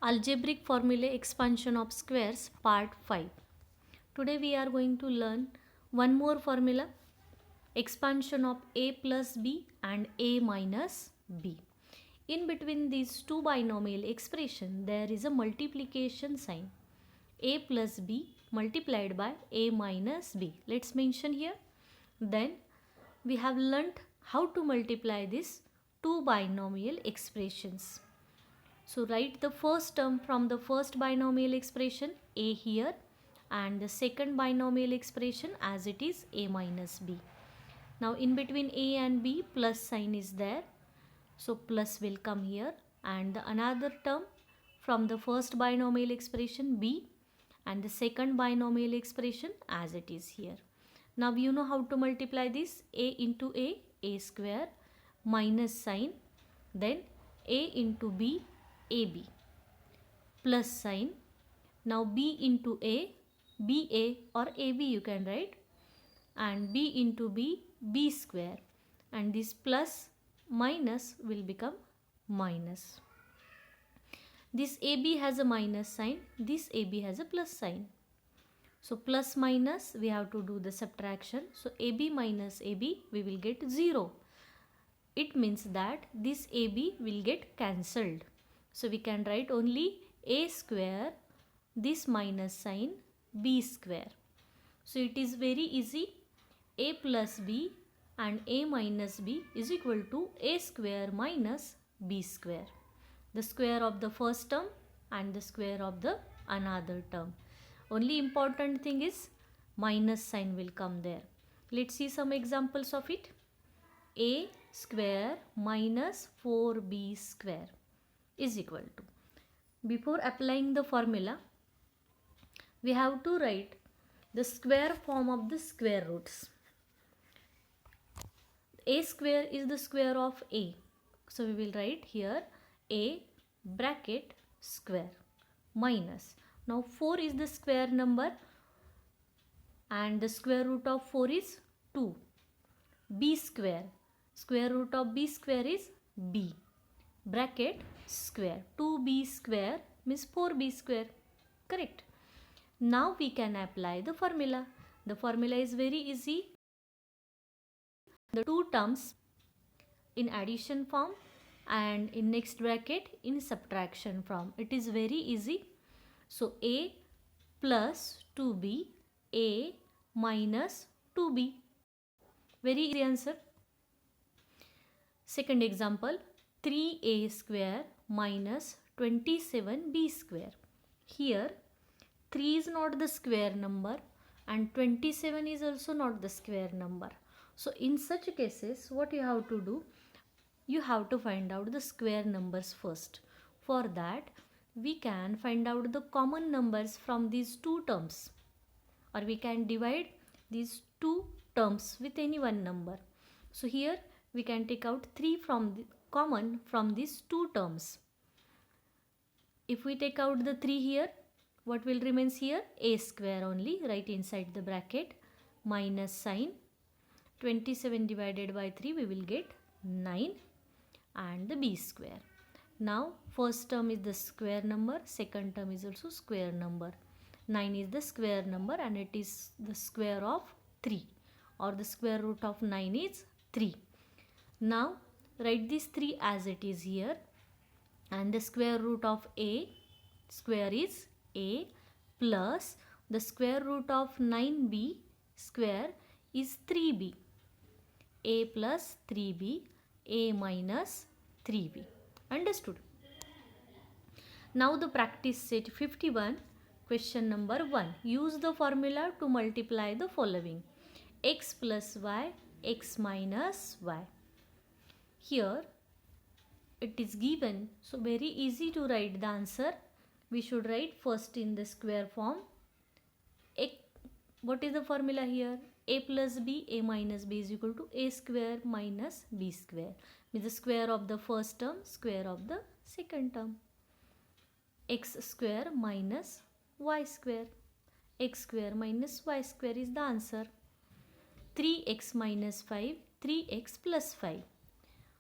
Algebraic formulae expansion of squares part 5. Today we are going to learn one more formula, expansion of a plus b and a minus b. In between these two binomial expression there is a multiplication sign, a plus b multiplied by a minus b. Let's mention here. Then we have learnt how to multiply these two binomial expressions. So write the first term from the first binomial expression a here and the second binomial expression as it is a minus b. Now in between a and b plus sign is there. So plus will come here and the another term from the first binomial expression b and the second binomial expression as it is here. Now you know how to multiply this, a into a square minus sign, then a into b, ab plus sign. Now b into a, ba or ab you can write, and b into b, b square, and this plus minus will become minus. This ab has a minus sign, this ab has a plus sign. So plus minus we have to do the subtraction. So ab minus ab we will get 0. It means that this ab will get cancelled. So we can write only a square, this minus sign, b square. So it is very easy. A plus b and a minus b is equal to a square minus b square. The square of the first term and the square of the another term. Only important thing is minus sign will come there. Let's see some examples of it. A square minus 4b square is equal to. Before applying the formula, we have to write the square form of the square roots. A square is the square of a. So we will write here a bracket square minus. Now 4 is the square number and the square root of 4 is 2. B square. Square root of b square is b. Bracket square. 2b square means 4b square. Correct. Now we can apply the formula. The formula is very easy. The two terms in addition form and in next bracket in subtraction form. It is very easy. So a plus 2b, a minus 2b. Very easy answer. Second example, 3a square minus 27b square. Here 3 is not the square number and 27 is also not the square number. So in such cases what you have to do? You have to find out the square numbers first. For that we can find out the common numbers from these two terms, or we can divide these two terms with any one number. So here we can take out 3 from the common from these two terms. If we take out the 3 here, what will remains here? A square only, right inside the bracket, minus sign. 27 divided by 3 we will get 9 and the b square. Now first term is the square number, second term is also square number. 9 is the square number and it is the square of 3, or the square root of 9 is 3. Now write this 3 as it is here, and the square root of a square is a plus the square root of 9b square is 3b. A plus 3b, a minus 3b. Understood? Now the practice set 51, question number 1. Use the formula to multiply the following: x plus y, x minus y. Here it is given, so very easy to write the answer. We should write first in the square form. What is the formula here? A plus b, a minus b is equal to a square minus b square. Means the square of the first term, square of the second term. X square minus y square. X square minus y square is the answer. 3x minus 5, 3x plus 5.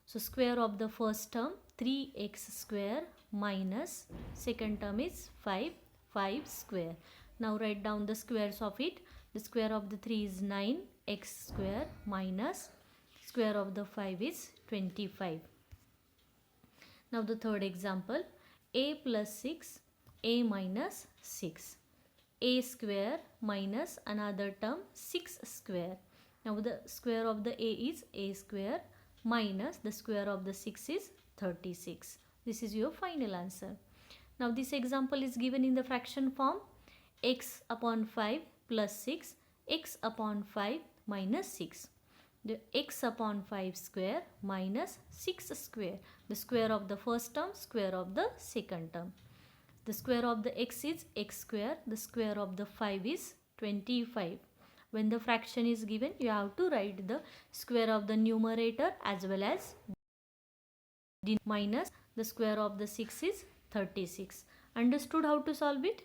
So square of the first term, 3x square minus second term is 5 square. Now write down the squares of it. The square of the 3 is 9, x square minus square of the 5 is 25. Now the third example, a plus 6, a minus 6. A square minus another term 6 square. Now the square of the a is a square minus the square of the 6 is 36. This is your final answer. Now this example is given in the fraction form, x upon 5 plus 6, x upon 5 minus 6. The x upon 5 square minus 6 square. The square of the first term, square of the second term. The square of the x is x square. The square of the 5 is 25. When the fraction is given, you have to write the square of the numerator as well as minus the square of the 6 is 36. Understood how to solve it?